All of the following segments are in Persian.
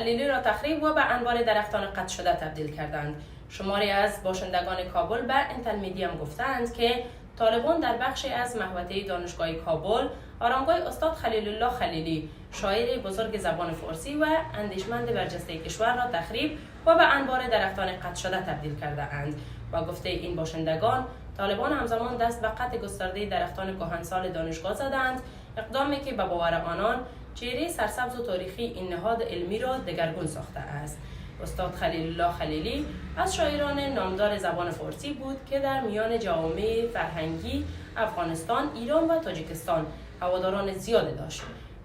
خلیلی را تخریب و به انبار درختان قطع شده تبدیل کردند. شماری از باشندگان کابل به اینترمیدیم گفتند که طالبان در بخشی از محوطه دانشگاه کابل آرامگاه استاد خلیل الله خلیلی، شاعر بزرگ زبان فارسی و اندیشمند برجسته کشور را تخریب و به انبار درختان قطع شده تبدیل کرده اند. با گفته این باشندگان، طالبان همزمان دست به قطع گسترده درختان کهنسال دانشگاه زدند، اقدامی که به باور آنان چهره سرسبز و تاریخی این نهاد علمی را دگرگون ساخته است. استاد خلیل الله خلیلی از شاعران نامدار زبان فارسی بود که در میان جوامع فرهنگی افغانستان، ایران و تاجیکستان هواداران زیاد داشت.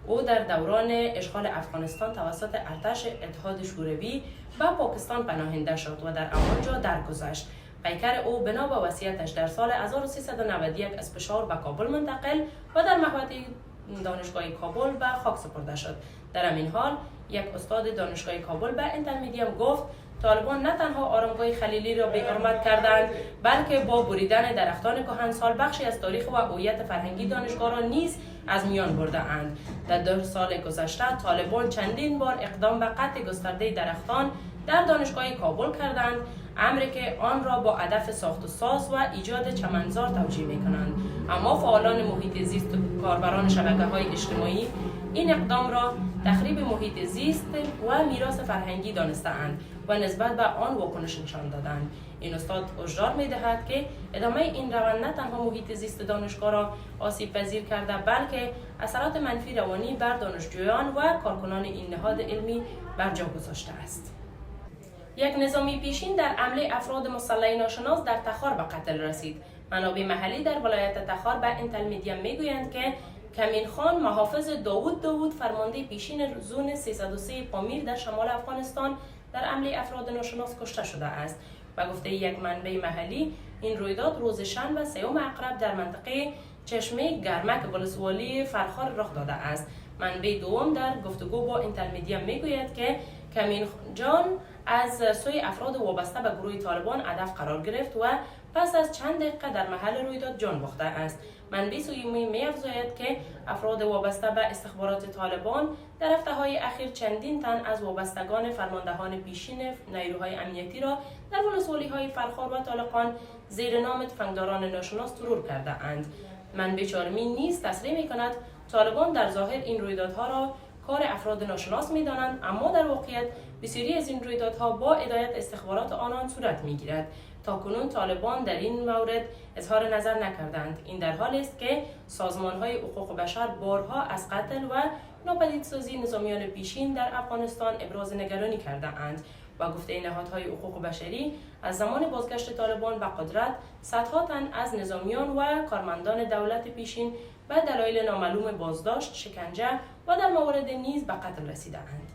او در دوران اشغال افغانستان توسط ارتش اتحاد شوروی به پاکستان پناهنده شد و در همانجا درگذشت. پیکر او بنا به وصیتش در سال 1391 از پشاور به کابل منتقل و در محوطه دانشگاه کابل به خاک سپرده شد. در همین حال یک استاد دانشگاه کابل به اینترمیدیم گفت طالبان نه تنها آرامگاه خلیلی را بی‌حرمت کردند، بلکه با بریدن درختان کهنسال بخشی از تاریخ و هویت فرهنگی دانشگاه را نیز از میان برده اند. در 2 سال گذشته طالبان چندین بار اقدام به قطع گسترده درختان در دانشگاه کابل کردند، امری که آن را با هدف ساخت و ساز و ایجاد چمنزار توجیه می‌کنند. اما فعالان محیط زیست و کاربران شبکه‌های اجتماعی این اقدام را تخریب محیط زیست و میراث فرهنگی دانسته‌اند و نسبت به آن واکنش نشان دادند. این استاد هشدار می‌دهد که ادامه این روند نه تنها محیط زیست دانشگاه را آسیب پذیر کرده، بلکه اثرات منفی روانی بر دانشجویان و کارکنان این نهاد علمی بر جا گذاشته است. یک نظامی پیشین در حمله افراد مسلح ناشناس در تخار به قتل رسید. منابع محلی در ولایت تخار به اینترمیدیم میگویند که کمین خان محافظ داوود فرمانده پیشین زون 303 پامیر در شمال افغانستان در حمله افراد ناشناس کشته شده است. به گفته یک منبع محلی، این رویداد روز شنبه 3 عقرب در منطقه چشمه گرمک ولسوالی فرخار رخ داده است. منبع دوم در گفتگو با اینترمیدیم میگوید که کمین جان از سوی افراد وابسته به گروه طالبان هدف قرار گرفت و پس از چند دقیقه در محل رویداد جان باخته است. منبع سومی می‌افزاید که افراد وابسته به استخبارات طالبان در هفته‌های اخیر چندین تن از وابستگان فرماندهان پیشین نیروهای امنیتی را در ولسوالی‌های فرخار و طالقان زیر نام تفنگداران ناشناس ترور کرده اند. منبع چهارمی نیز تصریح می‌کند طالبان در ظاهر این رویدادها را کار افراد ناشناس می‌دانند، اما در واقعیت بسیاری از این رویدادها با هدایت استخبارات آنان صورت می‌گیرد. تاکنون طالبان در این مورد اظهار نظر نکردند. این در حالی است که سازمان‌های حقوق بشر بارها از قتل و ناپدیدسازی نظامیان پیشین در افغانستان ابراز نگرانی کرده‌اند. با گفته نهادهای حقوق بشری، از زمان بازگشت طالبان به قدرت صدها تن از نظامیان و کارمندان دولت پیشین به دلایل نامعلوم بازداشت، شکنجه و در موارد نیز به قتل رسیده‌اند.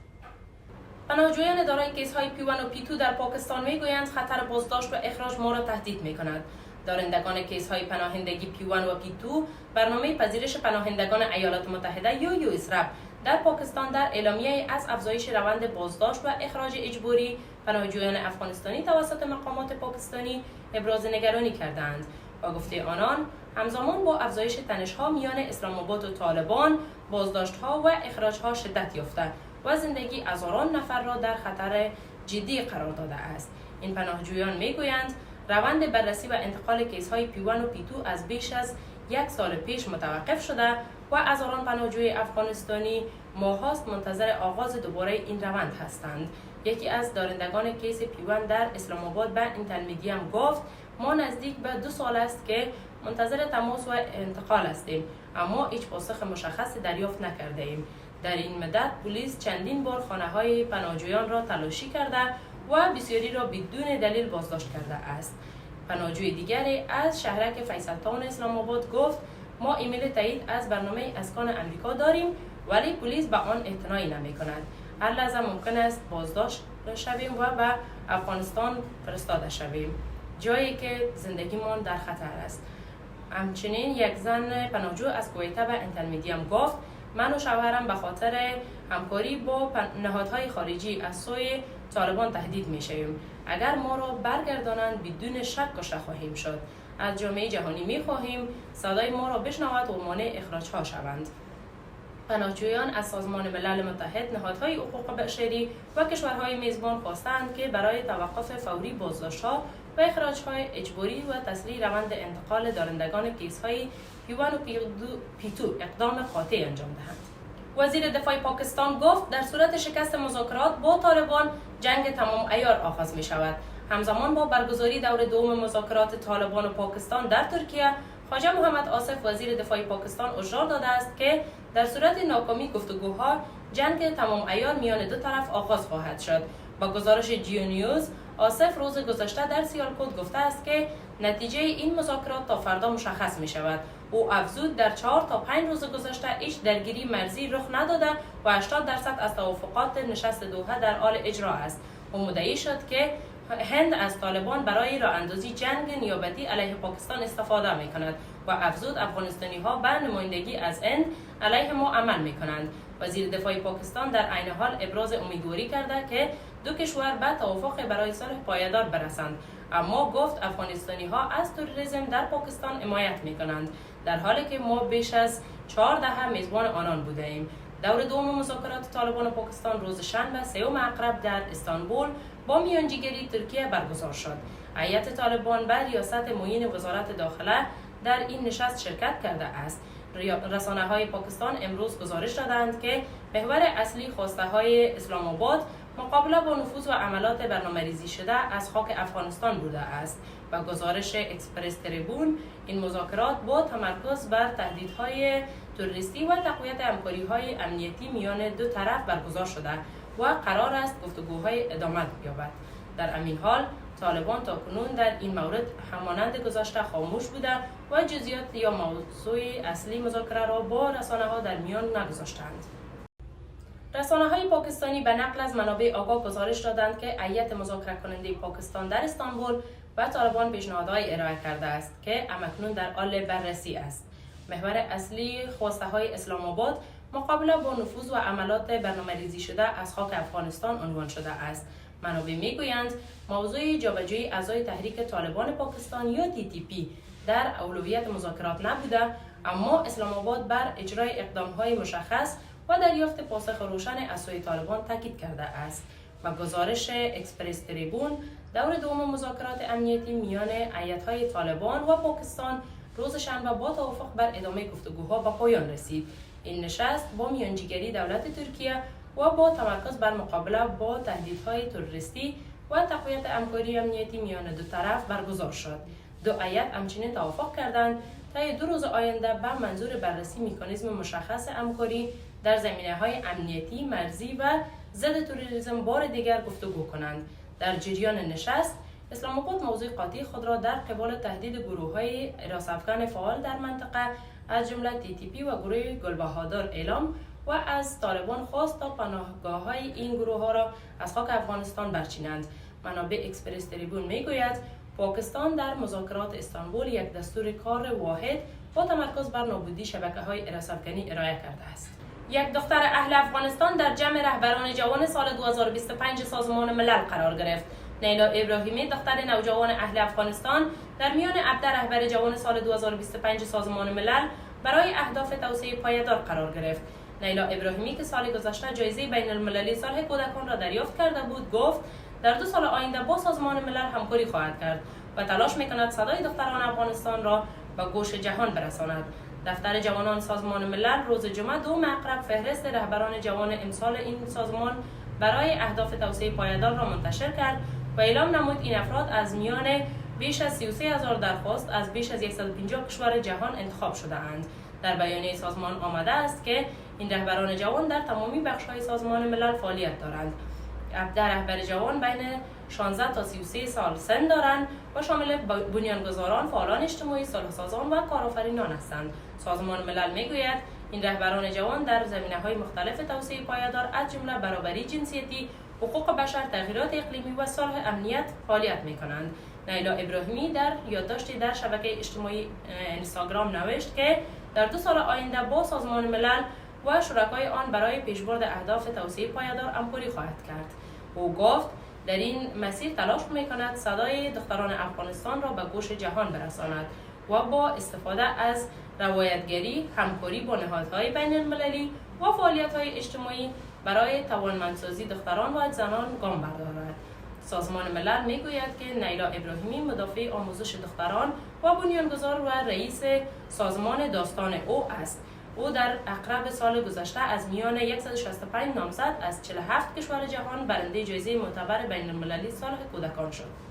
پناهجویان دارای کیس‌های P1 و P2 در پاکستان می‌گویند خطر بازداشت و اخراج ما را تهدید می‌کند. دارندگان کیس‌های پناهندگی P1 و P2 برنامه پذیرش پناهندگان ایالات متحده یا USRAP در پاکستان در اعلامیه از افزایش روند بازداشت و اخراج اجباری پناهجویان افغانستانی توسط مقامات پاکستانی ابراز نگرانی کردند. با گفته آنان، همزمان با افزایش تنش‌ها میان اسلام آباد و طالبان، بازداشت‌ها و اخراج‌ها شدت یافته و زندگی هزاران نفر را در خطر جدی قرار داده است. این پناهجویان میگویند روند بررسی و انتقال کیس‌های P1 و P2 از بیش از 1 سال پیش متوقف شده و هزاران پناهجوی افغانستانی ماهاست منتظر آغاز دوباره این روند هستند. یکی از دارندگان کیس P1 در اسلام آباد به اینترمیدیم گفت ما نزدیک به 2 سال است که منتظر تماس و انتقال هستیم، اما هیچ پاسخ مشخصی دریافت نکرده ایم. در این مدت پلیس چندین بار خانه‌های پناهجویان را تلاشی کرده و بسیاری را بدون دلیل بازداشت کرده است. پناهجوی دیگری از شهرک فیصل تاون اسلام آباد گفت ما ایمیل تایید از برنامه اسکان امریکا داریم، ولی پلیس به آن اعتنایی نمی‌کند. هر لحظه ممکن است بازداشت شویم و به افغانستان فرستاده شویم، جایی که زندگیمان در خطر است. همچنین یک زن پناهجو از کویت به اینترمیدیم گفت من و شوهرم به خاطر همکاری با نهادهای خارجی از سوی طالبان تهدید می‌شویم. اگر ما را برگردانند بدون شک کشته خواهیم شد. از جامعه جهانی می‌خواهیم صدای ما را بشنود و مانع اخراج‌ها شوند. پناهجویان از سازمان ملل متحد، نهادهای حقوق بشری و کشورهای میزبان خواستند که برای توقف فوری بازداشت‌ها و اخراج‌های اجباری و تسریع روند انتقال دارندگان کیس‌های P1 و P2 اقدام قاطع انجام دهند. وزیر دفاع پاکستان گفت در صورت شکست مذاکرات با طالبان جنگ تمام عیار آغاز می شود. همزمان با برگزاری دور دوم مذاکرات طالبان و پاکستان در ترکیه، خواجه محمد آصف وزیر دفاع پاکستان هشدار داده است که در صورت ناکامی گفتگوها جنگ تمام عیار میان دو طرف آغاز خواهد شد. با گزارش جیو نیوز، آصف روز گذشته در سیالکوت گفته است که نتیجه این مذاکرات تا فردا مشخص می شود. او افزود در 4 تا 5 روز گذشته هیچ درگیری مرزی رخ نداده و 80% از توافقات نشست دوحه در حال اجرا است. او مدعی شد که هند از طالبان برای راه اندازی جنگ نیابتی علیه پاکستان استفاده می کند و افزود افغانستانی ها به نمایندگی از هند علیه ما عمل می کنند. وزیر دفاع پاکستان در عین حال ابراز امیدواری کرده که دو کشور به توافق برای صلح پایدار برسند، اما گفت افغانستانی ها از تروریسم در پاکستان حمایت می کنند، در حالی که ما بیش از 4 دهه میزبان آنان بوده ایم. دور دوم مذاکرات طالبان و پاکستان روز شنبه 3 اکتبر در استانبول با میانجیگری ترکیه برگزار شد. هیئت طالبان به ریاست معین وزارت داخله در این نشست شرکت کرده است. رسانه‌های پاکستان امروز گزارش دادند که محور اصلی خواسته‌های اسلام آباد مقابله با نفوذ و عملات برنامه‌ریزی شده از خاک افغانستان بوده است. و گزارش اکسپرس تریبون، این مذاکرات با تمرکز بر تهدیدهای تروریستی و تقویت همکاری‌های امنیتی میان دو طرف برگزار شده و قرار است گفتگوهای ادامه یابد. در همین حال طالبان تاکنون در این مورد همانند گذشته خاموش بوده و جزئیات یا موضوع اصلی مذاکره را با رسانه‌ها در میان نگذاشتند. رسانه‌های پاکستانی به نقل از منابع آگاه گزارش دادند که هیئت مذاکره کننده پاکستان در استانبول به طالبان پیشنهادهای ارائه کرده است که همکنون در حال بررسی است. محور اصلی خواسته‌های اسلام آباد مقابله با نفوذ و عملات برنامه‌ریزی شده از خاک افغانستان عنوان شده است. منابع میگویند موضوع جابجایی اعضای تحریک طالبان پاکستان یا TTP در اولویت مذاکرات نبوده، اما اسلام آباد بر اجرای اقدام‌های مشخص و دریافت پاسخ روشن از سوی طالبان تاکید کرده است. و گزارش اکسپرس تریبون، دور دوم مذاکرات امنیتی میان هیئت‌های طالبان و پاکستان روز شنبه با توافق بر ادامه گفتگوها به پایان رسید. این نشست با میانجیگری دولت ترکیه و با تمرکز بر مقابله با تهدیدهای تروریستی و تقویت همکاری امنیتی میان دو طرف برگزار شد. دو هیئت همچنین توافق کردند طی 2 روز آینده به منظور بررسی مکانیزم مشخص همکاری در زمینه‌های امنیتی، مرزی و ضد تروریسم بار دیگر گفتگو کنند. در جریان نشست، اسلام آباد موضوع قاطع خود را در قبال تهدید گروه‌های حراس‌افکن فعال در منطقه از جمله TTP و گروه گلبهادر اعلام و از طالبان خواست تا پناهگاه‌های این گروه‌ها را از خاک افغانستان برچینند. منابع اکسپرس تریبون میگوید پاکستان در مذاکرات استانبول یک دستور کار واحد با تمرکز بر نابودی شبکه‌های حراس‌افکنی ارائه کرده است. یک دختر اهل افغانستان در جمع رهبران جوان سال 2025 سازمان ملل قرار گرفت. نیلا ابراهیمی، دختر نوجوان اهل افغانستان، در میان 17 رهبر جوان سال 2025 سازمان ملل برای اهداف توسعه پایدار قرار گرفت. نیلا ابراهیمی که سال گذشته جایزه بین المللی صلح کودکان را دریافت کرده بود، گفت در 2 سال آینده با سازمان ملل همکاری خواهد کرد و تلاش می‌کند صدای دختران افغانستان را به گوش جهان برساند. دفتر جوانان سازمان ملل روز جمعه 2 اکتبر فهرست رهبران جوان امسال این سازمان برای اهداف توسعه پایدار را منتشر کرد و اعلام نمود این افراد از میان بیش از 33,000 درخواست از بیش از 150 کشور جهان انتخاب شده اند. در بیانیه سازمان آمده است که این رهبران جوان در تمامی بخش‌های سازمان ملل فعالیت دارند. 17 رهبر جوان بین 16 تا 33 سال سن دارند و شامل بنیانگذاران، فعالان اجتماعی، صلح‌سازان و کارآفرینان هستند. سازمان ملل میگوید این رهبران جوان در زمینه‌های مختلف توسعه پایدار از جمله برابری جنسیتی، حقوق بشر، تغییرات اقلیمی و صلح امنیت فعالیت می‌کنند. نیلا ابراهیمی در یادداشتی در شبکه اجتماعی اینستاگرام نوشت که در 2 سال آینده با سازمان ملل و شرکای آن برای پیشبرد اهداف توسعه پایدار همکاری خواهد کرد. او گفت در این مسیر تلاش می‌کند صدای دختران افغانستان را به گوش جهان برساند. و با استفاده از روایتگری، همکاری با نهادهای بین المللی و فعالیت‌های اجتماعی برای توانمندسازی دختران و زنان گام بردارد. سازمان ملل میگوید که نیلا ابراهیمی مدافع آموزش دختران و بنیانگذار و رئیس سازمان داستان او است. او در اقرب سال گذشته از میان 165 نامزد از 47 کشور جهان برنده جایزه معتبر بین المللی صالح کودکان شد.